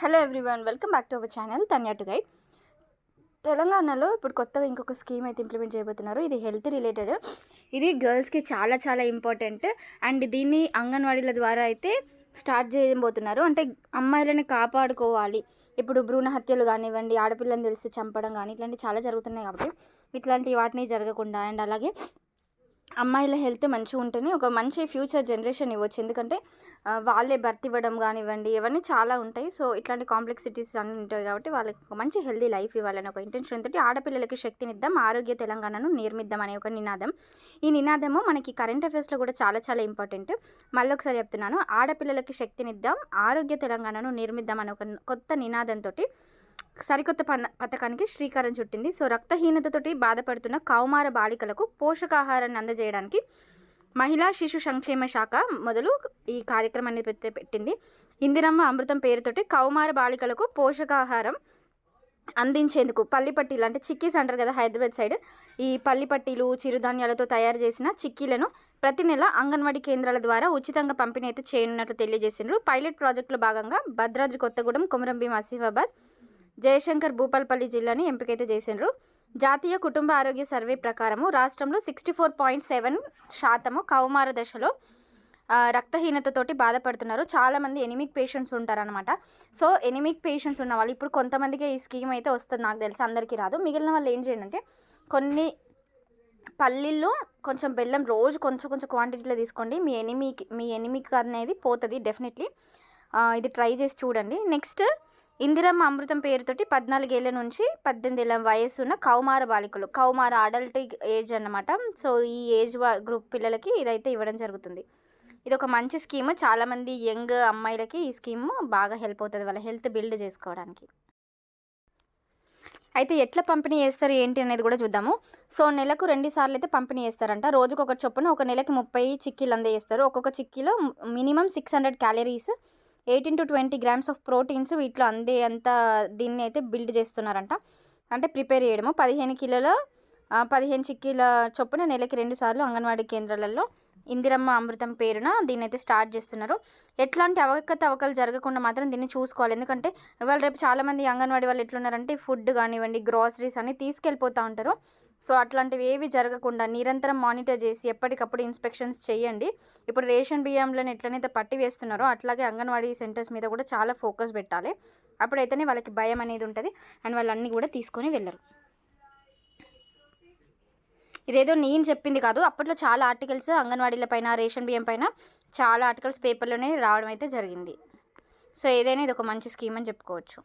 Hello everyone, welcome back to our channel Tanya to guide. తెలంగాణలో ఇప్పుడు కొత్తగా ఇంకొక స్కీమ్ అయితే ఇంప్లిమెంట్ చేయబోతున్నారు. ఇది హెల్త్ రిలేటెడ్. ఇది గర్ల్స్కి చాలా చాలా ఇంపార్టెంట్. అండ్ దీన్ని అంగన్వాడీల ద్వారా అయితే స్టార్ట్ చేయబోతున్నారు. అంటే అమ్మాయిలని కాపాడుకోవాలి. ఇప్పుడు భ్రూణ హత్యలు కానివ్వండి, ఆడపిల్లని తెలిసి చంపడం కానీ ఇట్లాంటివి చాలా జరుగుతున్నాయి. కాబట్టి ఇట్లాంటి వాటిని జరగకుండా అండ్ అలాగే అమ్మాయిల హెల్త్ మంచిగా ఉంటేనే ఒక మంచి ఫ్యూచర్ జనరేషన్ ఇవ్వచ్చు. ఎందుకంటే వాళ్ళే బర్త్ ఇవ్వడం కానివ్వండి, ఇవన్నీ చాలా ఉంటాయి. సో ఇట్లాంటి కాంప్లెక్సిటీస్ అన్నీ ఉంటాయి. కాబట్టి వాళ్ళకి ఒక మంచి హెల్తీ లైఫ్ ఇవ్వాలని ఒక ఇంటెన్షన్ తోటి ఆడపిల్లలకి శక్తినిద్దాం, ఆరోగ్య తెలంగాణను నిర్మిద్దాం అనే ఒక నినాదం. ఈ నినాదము మనకి కరెంట్ అఫైర్స్లో కూడా చాలా చాలా ఇంపార్టెంట్. మళ్ళీ ఒకసారి చెప్తున్నాను, ఆడపిల్లలకి శక్తినిద్దాం, ఆరోగ్య తెలంగాణను నిర్మిద్దాం అనే ఒక కొత్త నినాదంతో సరికొత్త పథకానికి శ్రీకారం చుట్టింది. సో రక్తహీనతతోటి బాధపడుతున్న కౌమార బాలికలకు పోషకాహారాన్ని అందజేయడానికి మహిళా శిశు సంక్షేమ శాఖ మొదలు ఈ కార్యక్రమాన్ని పెట్టింది. ఇందిరమ్మ అమృతం పేరుతోటి కౌమార బాలికలకు పోషకాహారం అందించేందుకు పల్లిపట్టీలు, అంటే చిక్కీస్ అంటారు కదా హైదరాబాద్ సైడ్, ఈ పల్లిపట్టీలు చిరుధాన్యాలతో తయారు చేసిన చిక్కీలను ప్రతి నెల అంగన్వాడీ కేంద్రాల ద్వారా ఉచితంగా పంపిణీ అయితే చేయనున్నట్లు తెలియజేసిండ్రు. పైలట్ ప్రాజెక్టులో భాగంగా భద్రాద్రి కొత్తగూడెం, కొమరంభీం ఆసిఫాబాద్, జయశంకర్ భూపాల్పల్లి జిల్లాని ఎంపికైతే చేసిండ్రు. జాతీయ కుటుంబ ఆరోగ్య సర్వే ప్రకారము రాష్ట్రంలో 64.7% కౌమార దశలో రక్తహీనతతోటి బాధపడుతున్నారు. చాలామంది ఎనిమిక్ పేషెంట్స్ ఉంటారనమాట. సో ఎనిమిక్ పేషెంట్స్ ఉన్న వాళ్ళు ఇప్పుడు కొంతమందికి ఈ స్కీమ్ అయితే వస్తుంది, నాకు తెలిసి అందరికీ రాదు. మిగిలిన వాళ్ళు ఏం చేయండి అంటే కొన్ని పల్లీలు కొంచెం బెల్లం రోజు కొంచెం కొంచెం క్వాంటిటీలో తీసుకోండి. మీ ఎనిమిక్ అనేది పోతుంది డెఫినెట్లీ. ఇది ట్రై చేసి చూడండి. నెక్స్ట్ ఇందిరమ్మ అమృతం పేరుతోటి 14 ఏళ్ళ నుంచి 18 ఏళ్ళ వయసు ఉన్న కౌమార బాలికలు, కౌమార అడల్ట్ ఏజ్ అన్నమాట. సో ఈ ఏజ్ గ్రూప్ పిల్లలకి ఇదైతే ఇవ్వడం జరుగుతుంది. ఇది ఒక మంచి స్కీమ్. చాలామంది యంగ్ అమ్మాయిలకి ఈ స్కీమ్ బాగా హెల్ప్ అవుతుంది వాళ్ళ హెల్త్ బిల్డ్ చేసుకోవడానికి. అయితే ఎట్లా పంపిణీ చేస్తారు ఏంటి అనేది కూడా చూద్దాము. సో నెలకు 2 సార్లు అయితే పంపిణీ చేస్తారంట. రోజుకు ఒకటి చొప్పున ఒక నెలకి 30 చిక్కీలు అందజేస్తారు. ఒక్కొక్క చిక్కీలో minimum 600 calories, 18 to 20 grams of proteins వీటిలో అందే అంత దీన్ని అయితే బిల్డ్ చేస్తున్నారంట. అంటే ప్రిపేర్ చేయడము 15 కిలోల 15 చిక్కీల చొప్పున నెలకి 2 సార్లు అంగన్వాడీ కేంద్రాలలో ఇందిరమ్మ అమృతం పేరున దీన్ని అయితే స్టార్ట్ చేస్తున్నారు. ఎట్లాంటి అవకతవకలు జరగకుండా మాత్రం దీన్ని చూసుకోవాలి. ఎందుకంటే ఇవాళ రేపు చాలామంది అంగన్వాడీ వాళ్ళు ఎట్లున్నారంటే ఫుడ్ కానివ్వండి, గ్రాసరీస్ అన్ని తీసుకెళ్ళిపోతూ ఉంటారు. సో అట్లాంటివి ఏవి జరగకుండా నిరంతరం మానిటర్ చేసి ఎప్పటికప్పుడు ఇన్స్పెక్షన్స్ చేయండి. ఇప్పుడు రేషన్ బియ్యంలను ఎట్లనైతే పట్టి వేస్తున్నారో అట్లాగే అంగన్వాడీ సెంటర్స్ మీద కూడా చాలా ఫోకస్ పెట్టాలి. అప్పుడైతేనే వాళ్ళకి భయం అనేది ఉంటుంది అండ్ వాళ్ళు అన్నీ కూడా తీసుకొని వెళ్ళరు. ఇదేదో నేను చెప్పింది కాదు, అప్పట్లో చాలా ఆర్టికల్స్ అంగన్వాడీల పైన, రేషన్ బియ్యం పైన చాలా ఆర్టికల్స్ పేపర్లోనే రావడం అయితే జరిగింది. సో ఏదైనా ఇది ఒక మంచి స్కీమ్ అని చెప్పుకోవచ్చు.